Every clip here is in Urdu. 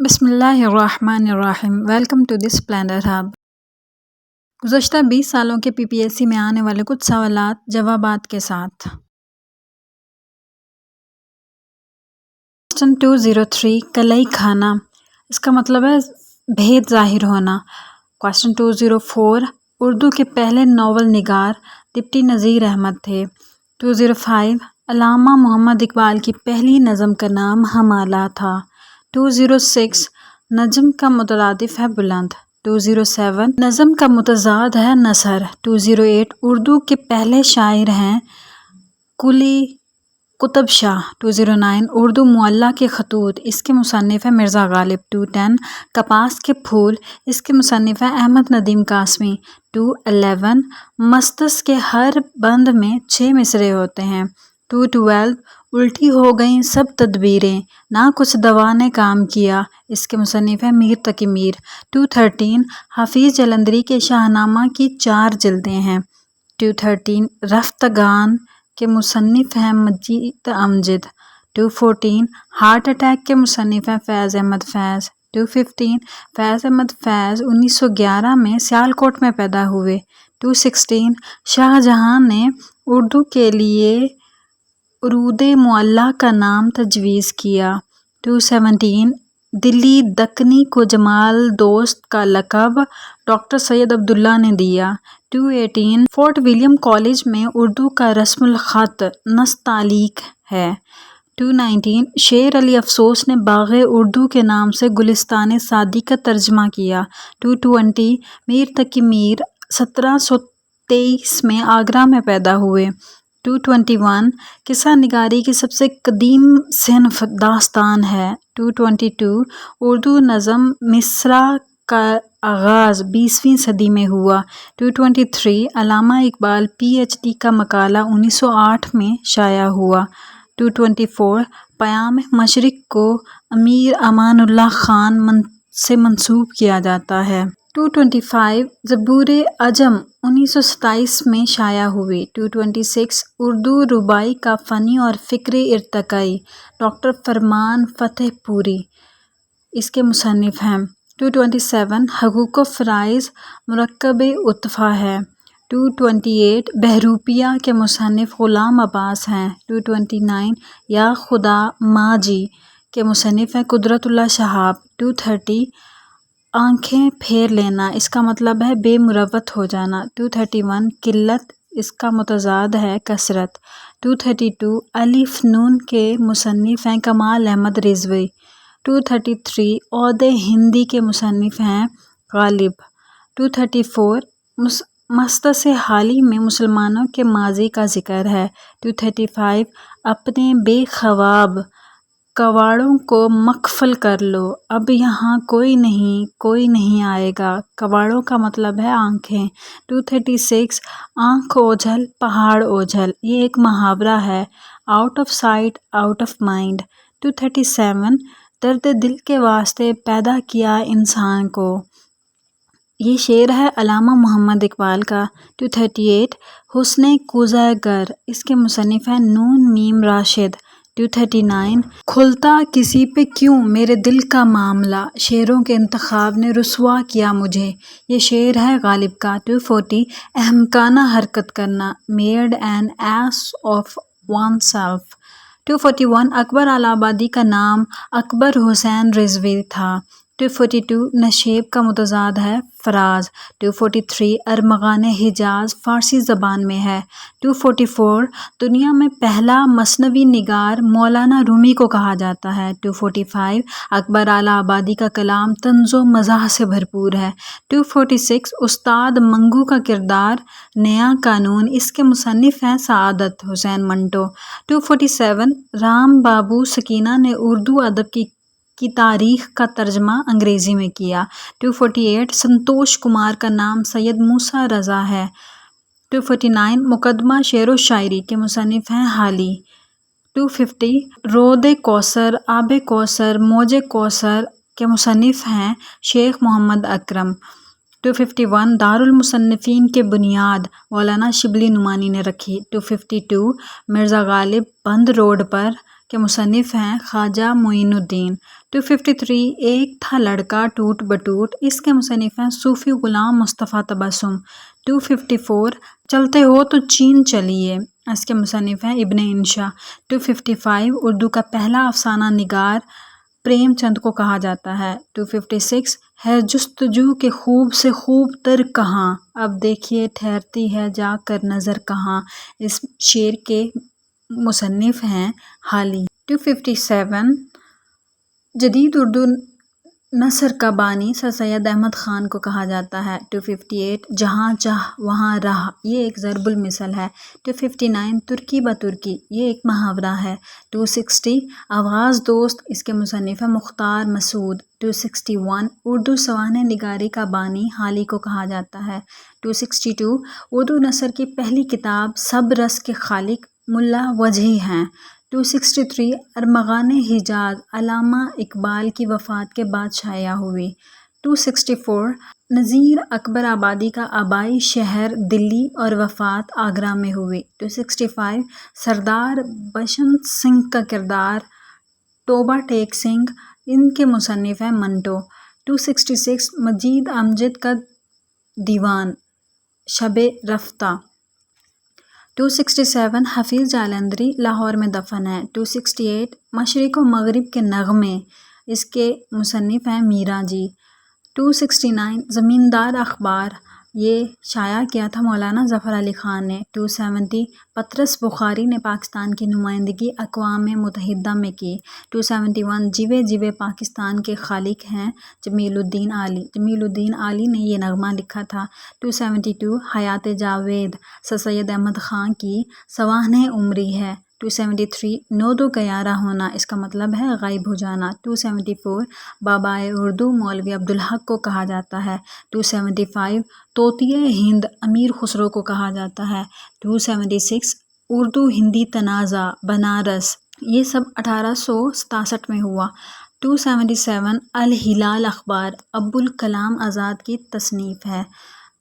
بسم اللہ الرحمن الرحیم۔ Welcome to this splendour hub. گزشتہ 20 سالوں کے پی پی ایس سی میں آنے والے کچھ سوالات جوابات کے ساتھ۔ کوسچن 203 کلئی کھانا، اس کا مطلب ہے بھید ظاہر ہونا۔ کوسچن 204 اردو کے پہلے ناول نگار ڈپٹی نذیر احمد تھے۔ 205 علامہ محمد اقبال کی پہلی نظم کا نام ہمالہ تھا۔ 206 نجم کا مترادف ہے بلند۔ 207 نظم کا متضاد ہے نثر۔ 208 اردو کے پہلے شاعر ہیں قلی قطب شاہ۔ 209 اردو معلیٰ کے خطوط، اس کے مصنف ہے مرزا غالب۔ 210 کپاس کے پھول، اس کے مصنف ہے احمد ندیم قاسمی۔ 211 مسطس کے ہر بند میں 6 مصرعے ہوتے ہیں۔ 212 الٹی ہو گئیں سب تدبیریں، نہ کچھ دوا نے کام کیا، اس کے مصنف ہے میر تقی میر۔ 213 حفیظ جلندری کے شاہ نامہ کی 4 جلدیں ہیں۔ 213 رفتگان کے مصنف ہیں مجید امجد۔ 214 ہارٹ اٹیک کے مصنف ہیں فیض احمد فیض۔ 215 فیض احمد فیض 1911 میں سیالکوٹ میں پیدا ہوئے۔ 216 شاہ جہاں نے اردو کے لیے عروض معلیٰ کا نام تجویز کیا۔ 217 دلی دکنی کو جمال دوست کا لقب ڈاکٹر سید عبداللہ نے دیا۔ 218 فورٹ ولیم کالج میں اردو کا رسم الخط نستعلیق ہے۔ 219 شیر علی افسوس نے باغ اردو کے نام سے گلستان سعدی کا ترجمہ کیا۔ 220 میر تقی میر 1723 میں آگرہ میں پیدا ہوئے۔ 221 قصہ نگاری کی سب سے قدیم صنف داستان ہے۔ 222 اردو نظم مصرع کا آغاز 20ویں صدی میں ہوا۔ 223 علامہ اقبال پی ایچ ڈی کا مقالہ 1908 میں شائع ہوا۔ 224 پیام مشرق کو امیر امان اللہ خان سے منسوب کیا جاتا ہے۔ 225 زبور عجم 1927 میں شائع ہوئی۔ 226 اردو رباعی کا فنی اور فکری ارتقائی ڈاکٹر فرمان فتح پوری اس کے مصنف ہیں۔ 227 حقوق و فرائض مرکب اطفا ہے۔ 228 بہروپیہ کے مصنف غلام عباس ہیں۔ 229 یا خدا ماں جی کے مصنف ہیں قدرت اللہ شہاب۔ 230 آنکھیں پھیر لینا، اس کا مطلب ہے بے مروت ہو جانا۔ 231 قلت، اس کا متضاد ہے کثرت۔ 232 الف نون کے مصنف ہیں کمال احمد رضوی۔ 233 عود ہندی کے مصنف ہیں غالب۔ 234 مسطس حالی میں مسلمانوں کے ماضی کا ذکر ہے۔ 235 اپنے بے خواب کواڑوں کو مقفل کر لو، اب یہاں کوئی نہیں آئے گا، کواڑوں کا مطلب ہے آنکھیں۔ 236 آنکھ اوجھل پہاڑ اوجھل، یہ ایک محاورہ ہے، out of sight out of mind. 237 درد دل کے واسطے پیدا کیا انسان کو، یہ شعر ہے علامہ محمد اقبال کا۔ 238 حسن کوزہ گر، اس کے مصنف ہیں نون میم راشد۔ 239 کھلتا کسی پہ کیوں میرے دل کا معاملہ، شعروں کے انتخاب نے رسوا کیا مجھے، یہ شعر ہے غالب کا۔ 240 احمقانہ حرکت کرنا، made an ass of oneself. 241 Akbar Allahabadi کا نام اکبر حسین رضوی تھا۔ 242 نشیب کا متضاد ہے فراز۔ 243 ارمغان حجاز فارسی زبان میں ہے۔ 244 دنیا میں پہلا مثنوی نگار مولانا رومی کو کہا جاتا ہے۔ 245 اکبر الہ آبادی کا کلام طنز و مزاح سے بھرپور ہے۔ 246 استاد منگو کا کردار نیا قانون، اس کے مصنف ہیں سعادت حسین منٹو۔ 247 رام بابو سکینہ نے اردو ادب کی تاریخ کا ترجمہ انگریزی میں کیا۔ 248 سنتوش کمار کا نام سید موسیٰ رضا ہے۔ 249 مقدمہ شعر و شاعری کے مصنف ہیں حالی۔ 250 رود کوثر آب کوثر موج کوثر کے مصنف ہیں شیخ محمد اکرم۔ 251 دارالمصنفین کی بنیاد مولانا شبلی نعمانی نے رکھی۔ 252 مرزا غالب بند روڈ پر کے مصنف ہیں خواجہ معین الدین۔ 253 ایک تھا لڑکا ٹوٹ بٹوٹ، اس کے مصنف ہیں صوفی غلام مصطفیٰ تبسم۔ 254 چلتے ہو تو چین چلیے، اس کے مصنف ہیں ابن انشا۔ 255 اردو کا پہلا افسانہ نگار پریم چند کو کہا جاتا ہے۔ 256 ہے جستجو کے خوب سے خوب تر کہاں، اب دیکھیے ٹھہرتی ہے جا کر نظر کہاں، اس شعر کے مصنف ہیں حالی۔ 257 جدید اردو نثر کا بانی سر سید احمد خان کو کہا جاتا ہے۔ 258 جہاں چاہ وہاں راہ، یہ ایک ضرب المثل ہے۔ 259 ترکی بترکی، یہ ایک محاورہ ہے۔ 260 آغاز دوست، اس کے مصنف ہیں مختار مسعود۔ 261 اردو سوانح نگاری کا بانی حالی کو کہا جاتا ہے۔ 262 اردو نثر کی پہلی کتاب سب رس کے خالق ملا وجہی ہیں۔ 263 ارمغان حجاز علامہ اقبال کی وفات کے بعد شائع ہوئی۔ 264 نذیر اکبر آبادی کا آبائی شہر دلی اور وفات آگرہ میں ہوئی۔ 265 سردار بشنت سنگھ کا کردار ٹوبہ ٹیک سنگھ، ان کے مصنف ہیں منٹو۔ 266 مجید امجد کا دیوان شب رفتہ۔ 267 حفیظ جالندھری لاہور میں دفن ہے۔ 268 مشرق و مغرب کے نغمے، اس کے مصنف ہیں میرا جی۔ 269 زمیندار اخبار، یہ شائع کیا تھا مولانا ظفر علی خان نے۔ 270 پطرس بخاری نے پاکستان کی نمائندگی اقوام متحدہ میں کی۔ 271 جیوے جیوے پاکستان کے خالق ہیں جمیل الدین عالی، جمیل الدین عالی نے یہ نغمہ لکھا تھا۔ 272 حیات جاوید سر سید احمد خان کی سوانح عمری ہے۔ 273 نو دو گیارہ ہونا، اس کا مطلب ہے غائب ہو جانا۔ 274 بابائے اردو مولوی عبدالحق کو کہا جاتا ہے۔ 275 طوطیِ ہند امیر خسرو کو کہا جاتا ہے۔ 276 اردو ہندی تنازع بنارس، یہ سب 1867 میں ہوا۔ 277 الہلال اخبار ابوالکلام آزاد کی تصنیف ہے۔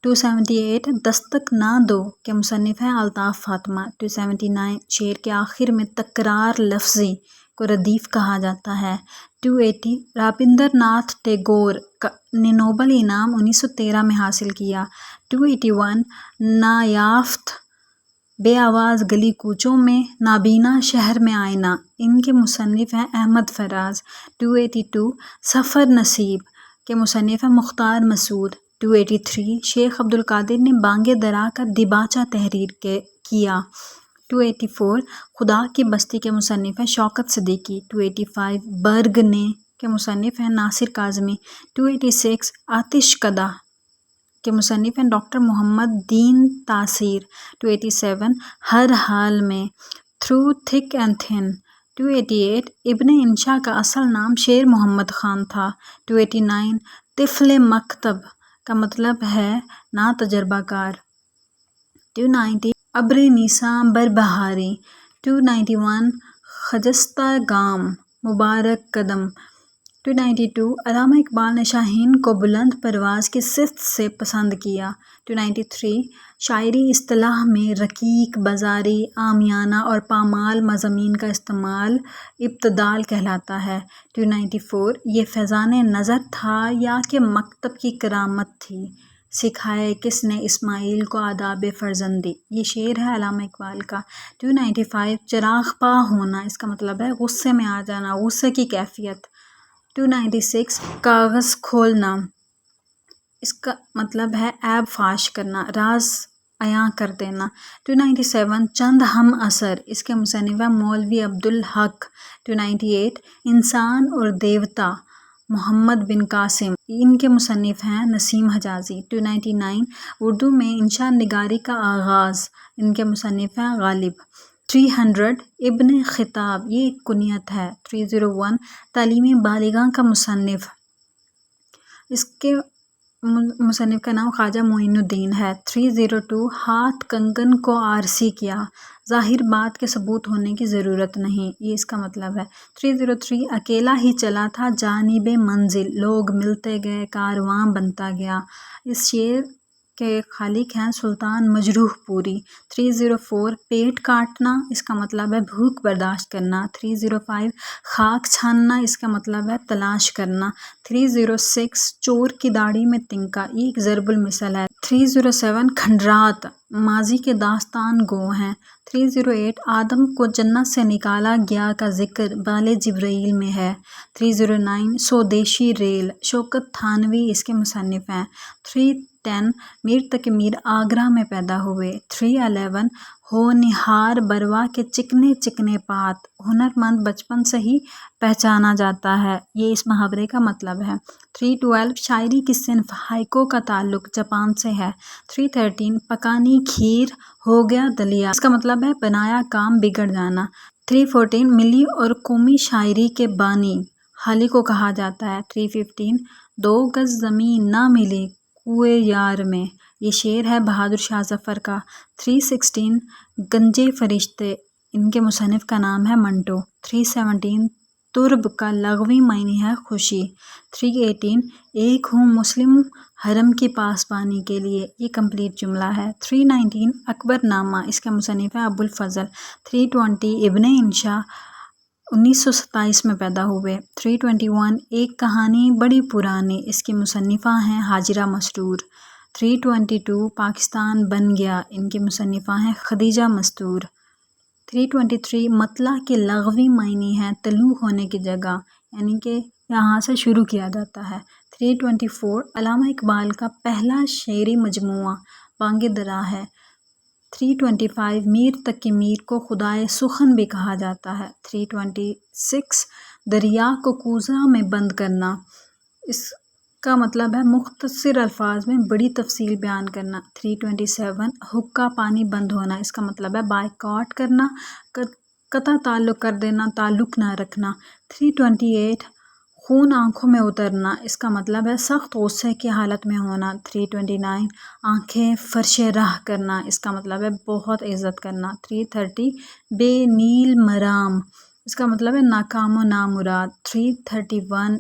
278 دستک نہ دو کے مصنف ہیں الطاف فاطمہ۔ 279 شعر کے آخر میں تکرار لفظی کو ردیف کہا جاتا ہے۔ 280 رابندر ناتھ ٹیگور نے نوبل انعام 1913 میں حاصل کیا۔ 281 نایافت بے آواز گلی کوچوں میں، نابینا شہر میں آئینہ، ان کے مصنف ہیں احمد فراز۔ 282 سفر نصیب کے مصنف ہیں مختار مسعود۔ 283 شیخ عبدالقادر نے بانگ درا کا دیباچہ تحریر کیا۔ 284 خدا کی بستی کے مصنف ہیں شوکت صدیقی۔ 285 برگنے کے مصنف ہیں ناصر کاظمی۔ 286 آتش کدہ کے مصنف ہیں ڈاکٹر محمد دین تاثیر۔ 287 ہر حال میں، تھرو تھک اینڈ تھن۔ 288 ابن انشا کا اصل نام شیر محمد خان تھا۔ 289 طفل مکتب کا مطلب ہے نا تجربہ کار۔ 290 ابر نیساں بر بہاری۔ 291 خجستہ گام مبارک قدم۔ 292 علامہ اقبال نے شاہین کو بلند پرواز کی صفت سے پسند کیا۔ 293 شاعری اصطلاح میں رقیق، بازاری، عامیانہ اور پامال مضامین کا استعمال ابتذال کہلاتا ہے۔ 294 یہ فیضان نظر تھا یا کہ مکتب کی کرامت تھی، سکھائے کس نے اسماعیل کو آداب فرزندی، یہ شعر ہے علامہ اقبال کا۔ 295 چراغ پا ہونا، اس کا مطلب ہے غصے میں آ جانا، غصے کی کیفیت۔ 296 کاغذ کھولنا، اس کا مطلب ہے عیب فاش کرنا، راز عیاں کر دینا۔ 297 چند ہم عصر، اس کے مصنف ہیں مولوی عبدالحق۔ 298 انسان اور دیوتا محمد بن قاسم، ان کے مصنف ہیں نسیم حجازی۔ 299 اردو میں انشا نگاری کا آغاز، ان کے مصنف ہیں غالب۔ 300 ابن خطاب، یہ ایک کنیت ہے۔ 301 تعلیم بالغاں کا مصنف، اس کے مصنف کا نام خواجہ معین الدین ہے۔ 302 ہاتھ کنگن کو آرسی کیا، ظاہر بات کے ثبوت ہونے کی ضرورت نہیں، یہ اس کا مطلب ہے۔ 303 اکیلا ہی چلا تھا جانب منزل، لوگ ملتے گئے کارواں بنتا گیا، اس شعر کے خالق ہیں سلطان مجروح پوری۔ 304 پیٹ کاٹنا، اس کا مطلب ہے بھوک برداشت کرنا۔ 305 خاک چھاننا، اس کا مطلب ہے تلاش کرنا۔ 306 چور کی داڑھی میں تنکا، یہ ایک ضرب المثل ہے۔ 307 کھنڈرات ماضی کے داستان گو ہیں۔ 308 آدم کو جنت سے نکالا گیا کا ذکر بال جبرائیل میں ہے۔ 309 سودیشی ریل، شوکت تھانوی اس کے مصنف ہیں۔ 310 میر تقی میر آگرہ میں پیدا ہوئے۔ 311 ہونہار بروا کے چکنے چکنے پات، ہنرمند بچپن سے ہی پہچانا جاتا ہے، یہ اس محاورے کا مطلب ہے۔ 312 شاعری کی صنف ہائکو کا تعلق جاپان سے ہے۔ 313 پکانی کھیر ہو گیا دلیا، اس کا مطلب ہے بنایا کام بگڑ جانا۔ 314 ملی اور قومی شاعری کے بانی حالی کو کہا جاتا ہے۔ 315 دو گز زمین نہ ملی کوئے یار میں، یہ شعر ہے بہادر شاہ ظفر کا۔ 316 گنجے فرشتے، ان کے مصنف کا نام ہے منٹو۔ 317 ترب کا لغوی معنی ہے خوشی۔ 318 ایک ہوں مسلم حرم کی پاسبانی کے لیے، یہ کمپلیٹ جملہ ہے۔ 319 اکبر نامہ، اس کا مصنف ہے ابو الفضل۔ 320 ابن انشا 1927 میں پیدا ہوئے۔ 321 ایک کہانی بڑی پرانی، اس کی مصنفہ ہیں ہاجرہ مسرور۔ 322 پاکستان بن گیا، ان کی مصنفہ ہیں خدیجہ مستور۔ 323 مطلع کے لغوی معنی ہے طلوع ہونے کی جگہ، یعنی کہ یہاں سے شروع کیا جاتا ہے۔ 324 علامہ اقبال کا پہلا شعری مجموعہ بانگ درا ہے۔ 325 میر تقی میر کو خدائے سخن بھی کہا جاتا ہے۔ 326 دریا کو کوزہ میں بند کرنا، اس کا مطلب ہے مختصر الفاظ میں بڑی تفصیل بیان کرنا۔ 327 حقہ پانی بند ہونا، اس کا مطلب ہے بائیکاٹ کرنا، قطع تعلق کر دینا، تعلق نہ رکھنا۔ 328 خون آنکھوں میں اترنا، اس کا مطلب ہے سخت غصے کی حالت میں ہونا۔ 329 آنکھیں فرش راہ کرنا، اس کا مطلب ہے بہت عزت کرنا۔ 330 بے نیل مرام، اس کا مطلب ہے ناکام و نامراد۔ 331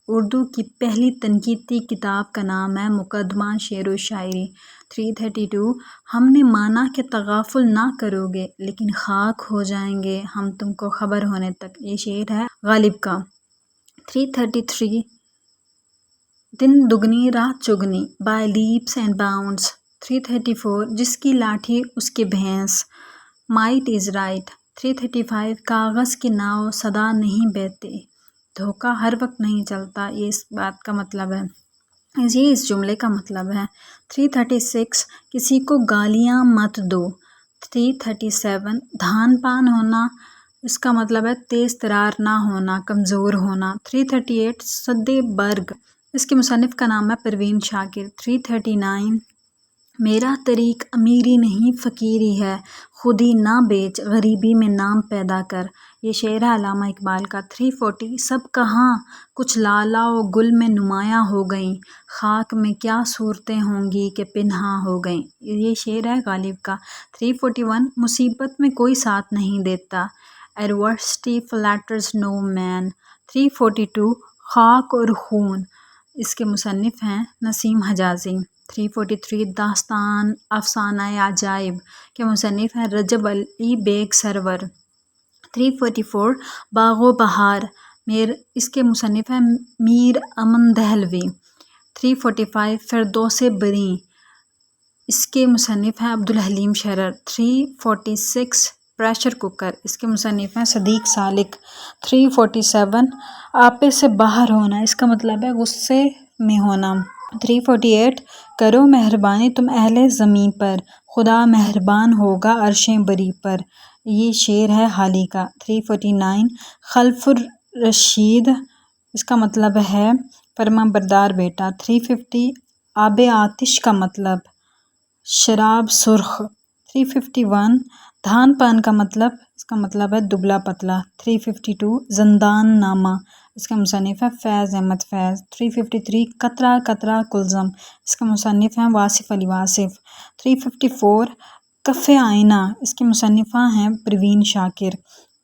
اردو کی پہلی تنقیدی کتاب کا نام ہے مقدمہ شعر و شاعری۔ 332 ہم نے مانا کہ تغافل نہ کرو گے لیکن خاک ہو جائیں گے ہم تم کو خبر ہونے تک، یہ شعر ہے غالب کا۔ 333 دن دگنی رات چگنی بائی لیپس اینڈ باؤنڈس۔ 334 جس کی لاٹھی اس کی بھینس، مائٹ از رائٹ۔ 335 کاغذ کی ناؤ صدا نہیں بہتی، دھوکہ ہر وقت نہیں چلتا، یہ اس بات کا مطلب ہے، یہ اس جملے کا مطلب ہے۔ 336 کسی کو گالیاں مت دو۔ 337 دھان پان ہونا، اس کا مطلب ہے تیز ترار نہ ہونا، کمزور ہونا۔ 338 سدِ برگ، اس کے مصنف کا نام ہے پروین شاکر۔ 339 میرا طریق امیری نہیں فقیری ہے، خودی نہ بیچ غریبی میں نام پیدا کر، یہ شعر ہے علامہ اقبال کا۔ 340 سب کہاں کچھ لالا و گل میں نمایاں ہو گئیں، خاک میں کیا صورتیں ہوں گی کہ پنہاں ہو گئیں، یہ شعر ہے غالب کا۔ 341 مصیبت میں کوئی ساتھ نہیں دیتا، ایڈورسٹی فلیٹرز نو مین۔ 342 خاک اور خون، اس کے مصنف ہیں نسیم حجازی۔ 343 داستان افسانہ عجائب کے مصنف ہیں رجب علی بیگ سرور۔ 344 باغ و بہار، اس کے مصنف ہیں میر امن دہلوی۔ 345 فردوس بریں، اس کے مصنف ہیں عبدالحلیم شرر۔ 346 پریشر کوکر، اس کے مصنف ہیں صدیق سالک۔ 347 آپے سے باہر ہونا، اس کا مطلب ہے غصے میں ہونا۔ 348 کرو مہربانی تم اہل زمیں پر، خدا مہربان ہوگا عرش بری پر، یہ شعر ہے حالی کا۔ 349 خلف الرشید، اس کا مطلب ہے فرما بردار بیٹا۔ 350 آب آتش کا مطلب شراب سرخ۔ 351 دھان پان کا مطلب، اس کا مطلب ہے دبلا پتلا۔ 352 زندان نامہ، اس کا مصنف ہے فیض احمد فیض۔ 353 قطرہ قطرہ کلزم، اس کا مصنف ہیں واصف علی واصف۔ 354 کف آئینہ، اس کے مصنفہ ہیں پروین شاکر۔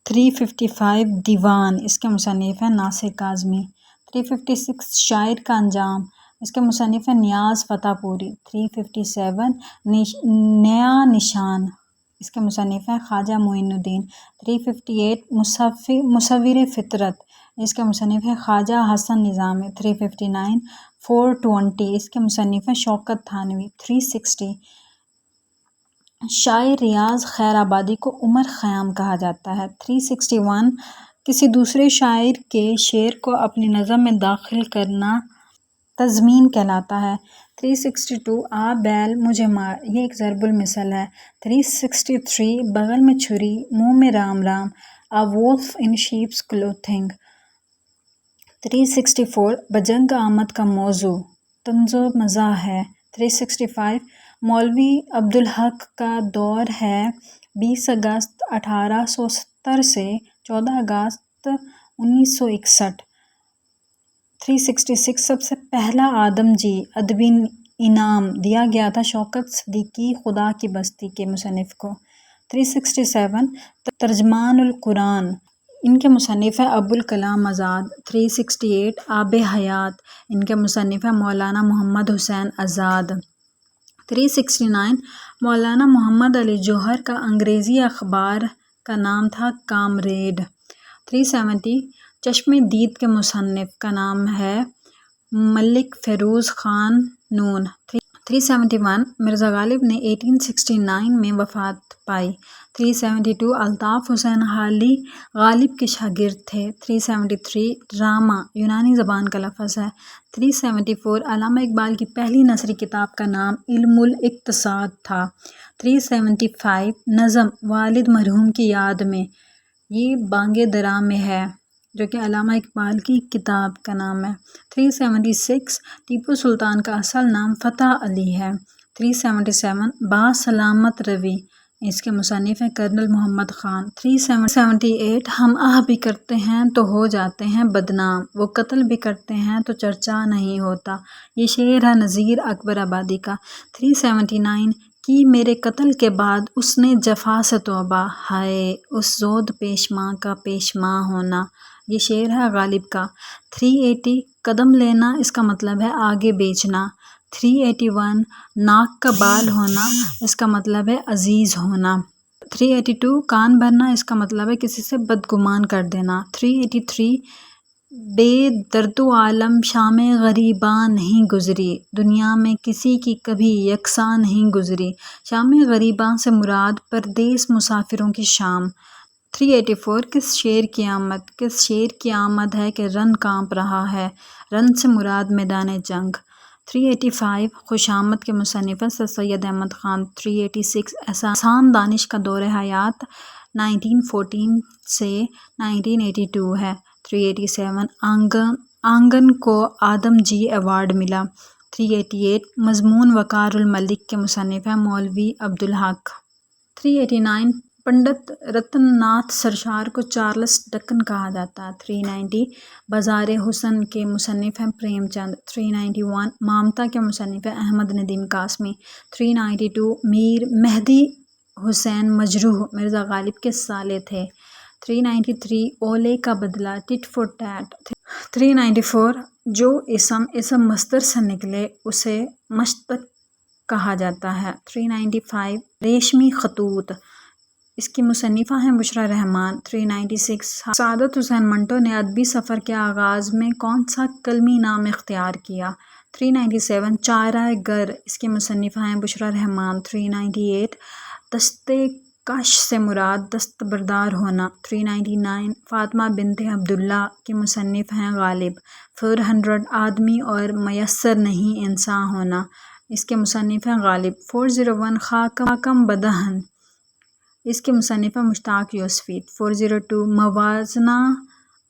355 دیوان، اس کے مصنف ہیں ناصر کاظمی۔ 356 شاعر کا انجام، اس کے مصنف ہیں نیاز فتح پوری۔ 357 نیا نشان، اس کے مصنف ہیں خواجہ معین الدین۔ 358 مصور فطرت، اس کے مصنف ہیں خواجہ حسن نظامی۔ 359 420، اس کے مصنف ہیں شوکت تھانوی۔ 360 شاعر ریاض خیر آبادی کو عمر خیام کہا جاتا ہے۔ 361 کسی دوسرے شاعر کے شعر کو اپنی نظم میں داخل کرنا تضمین کہلاتا ہے۔ 362 آ بیل مجھے مار، یہ ایک ضرب المثل ہے۔ 363 بغل میں چھری منہ میں Ram Ram, A wolf in sheep's clothing۔ 364 بجنگ آمد کا موضوع طنز و مزاح ہے۔ 365 مولوی عبدالحق کا دور ہے 20 اگست 1870 سے 14 اگست 1961۔ 366 سب سے پہلا آدم جی ادبی انعام دیا گیا تھا شوکت صدیقی خدا کی بستی کے مصنف کو۔ 367 ترجمان القرآن، ان کے مصنف ہیں ابوالکلام آزاد۔ 368 آب حیات، ان کے مصنف ہیں مولانا محمد حسین آزاد۔ 369 مولانا محمد علی جوہر کا انگریزی اخبار کا نام تھا کامریڈ۔ 370 چشم دید کے مصنف کا نام ہے ملک فیروز خان نون۔ 371 مرزا غالب نے 1869 میں وفات پائی۔ 372 الطاف حسین حالی غالب کے شاگرد تھے۔ 373 ڈرامہ یونانی زبان کا لفظ ہے۔ 374 علامہ اقبال کی پہلی نثری کتاب کا نام علم الاقتصاد تھا۔ 375 نظم والد مرحوم کی یاد میں، یہ بانگ درا میں ہے جو کہ علامہ اقبال کی کتاب کا نام ہے۔ 376 ٹیپو سلطان کا اصل نام فتح علی ہے۔ 377 با سلامت روی، اس کے مصنف ہیں کرنل محمد خان۔ 378 ہم آہ بھی کرتے ہیں تو ہو جاتے ہیں بدنام، وہ قتل بھی کرتے ہیں تو چرچا نہیں ہوتا، یہ شعر ہے نذیر اکبر آبادی کا۔ 379 کی میرے قتل کے بعد اس نے جفا سے توبہ، ہائے اس زود پیشماں کا پیشماں ہونا، یہ شعر ہے غالب کا۔ 380 قدم لینا، اس کا مطلب ہے آگے بیچنا۔ 381 ناک کا بال ہونا، اس کا مطلب ہے عزیز ہونا۔ 382 کان بھرنا، اس کا مطلب ہے کسی سے بدگمان کر دینا۔ 383 بے درد و عالم شام غریباں نہیں گزری، دنیا میں کسی کی کبھی یکساں نہیں گزری، شام غریباں سے مراد پردیس مسافروں کی شام۔ 384 کس شیر کی آمد، کس شیر کی آمد ہے کہ رن کانپ رہا ہے، رن سے مراد میدان جنگ۔ 385 خوش آمد کے مصنف ہیں سر سید احمد خان۔ 386 احسان دانش کا دور حیات 1914 سے 1982 ہے۔ 387 آنگن کو آدم جی ایوارڈ ملا۔ 388 مضمون وقار الملک کے مصنف ہیں مولوی عبدالحق۔ 389 پنڈت رتن ناتھ سرشار کو چارلس ڈکن کہا جاتا ہے۔ 390 بازار حسن کے مصنف ہیں پریم چند۔ 391 مامتا کے مصنف ہیں احمد ندیم قاسمی۔ 392 میر مہدی حسین مجروح مرزا غالب کے سالے تھے۔ 393 اولے کا بدلہ ٹٹ فور ٹیٹ۔ 394 جو اسم مصدر سے نکلے اسے مشتق کہا جاتا ہے۔ 395 ریشمی خطوط، اس کی مصنفہ ہیں بشریٰ رحمان۔ 396 سعادت حسین منٹو نے ادبی سفر کے آغاز میں کون سا کلمی نام اختیار کیا؟ 397 چارہ گر، اس کی مصنفہ ہیں بشریٰ رحمان۔ 398 دست کش سے مراد دستبردار ہونا۔ 399 فاطمہ بنت عبداللہ کی مصنف ہیں غالب۔ 400 آدمی اور میسر نہیں انساں ہونا، اس کے مصنف ہیں غالب۔ 401 خاکم بدہن، اس کے مصنف ہیں مشتاق یوسفی۔ 402 موازنہ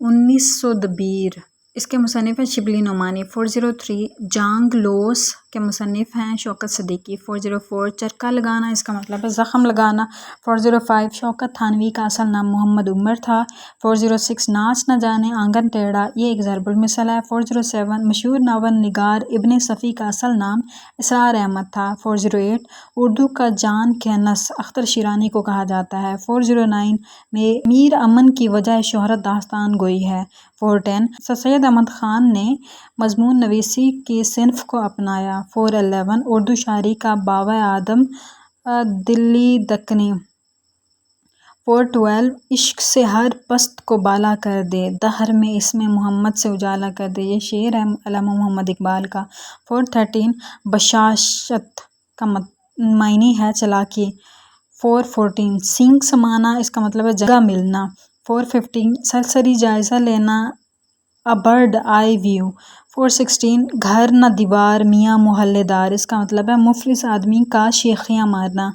1900 دبیر، اس کے مصنف ہیں شبلی نعمانی۔ 403 جانگ لوس کے مصنف ہیں شوکت صدیقی۔ 404 چرکا لگانا، اس کا مطلب ہے زخم لگانا۔ 405 شوکت تھانوی کا اصل نام محمد عمر تھا۔ 406 ناچ نہ جانے آنگن ٹیڑھا، یہ ایک ضرب المثل ہے۔ 407 مشہور ناول نگار ابن صفی کا اصل نام اسرار احمد تھا۔ 408 اردو کا جان کینس اختر شیرانی کو کہا جاتا ہے۔ 409 میر امن کی وجہ شہرت داستان گوئی ہے۔ 410 سر سید احمد خان نے مضمون نویسی کی صنف کو اپنایا۔ 411 اردو شاعری کا بابا آدم دلی دکنی۔ 412 عشق سے ہر پست کو بالا کر دے، دہر میں اسم محمد سے اجالا کر دے، یہ شعر ہے علامہ محمد اقبال کا۔ 413 بشاشت کا معنی ہے چالاکی۔ 414 سینگ سمانا، اس کا مطلب ہے جگہ ملنا۔ 415 سرسری جائزہ لینا، اے برڈ آئی ویو۔ 416 گھر نہ دیوار میاں محلے دار، اس کا مطلب ہے مفلس آدمی کا شیخیاں مارنا۔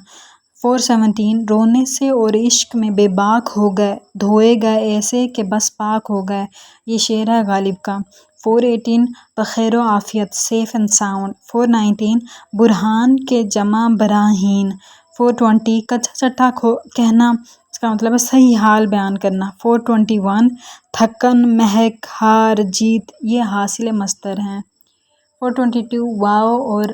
417 رونے سے اور عشق میں بے باک ہو گئے، دھوئے گئے ایسے کہ بس پاک ہو گئے، یہ شعر ہے غالب کا۔ 418 بخیر و عافیت، سیف اینڈ ساؤنڈ۔ 419 برہان کے جمع براہین۔ 420 کچا چٹھا کہنا، اس کا مطلب ہے صحیح حال بیان کرنا۔ 421 تھکن، مہک، ہار، جیت، یہ حاصل مصدر ہیں۔ 422 واو اور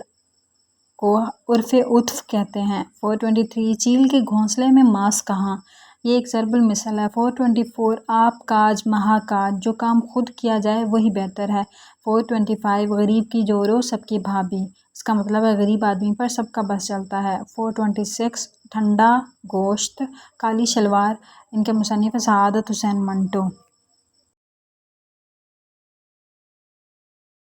کو عرف عطف کہتے ہیں۔ 423 چیل کے گھونسلے میں ماس کہاں، یہ ایک ضرب المثل ہے۔ 424 آپ کاج مہا کاج، جو کام خود کیا جائے وہی بہتر ہے۔ 425 غریب کی جورو سب کی بھابھی، اس کا مطلب ہے غریب آدمی پر سب کا بس چلتا ہے۔ 426 ٹھنڈا گوشت کالی شلوار، ان کے مصنف سعادت حسین منٹو۔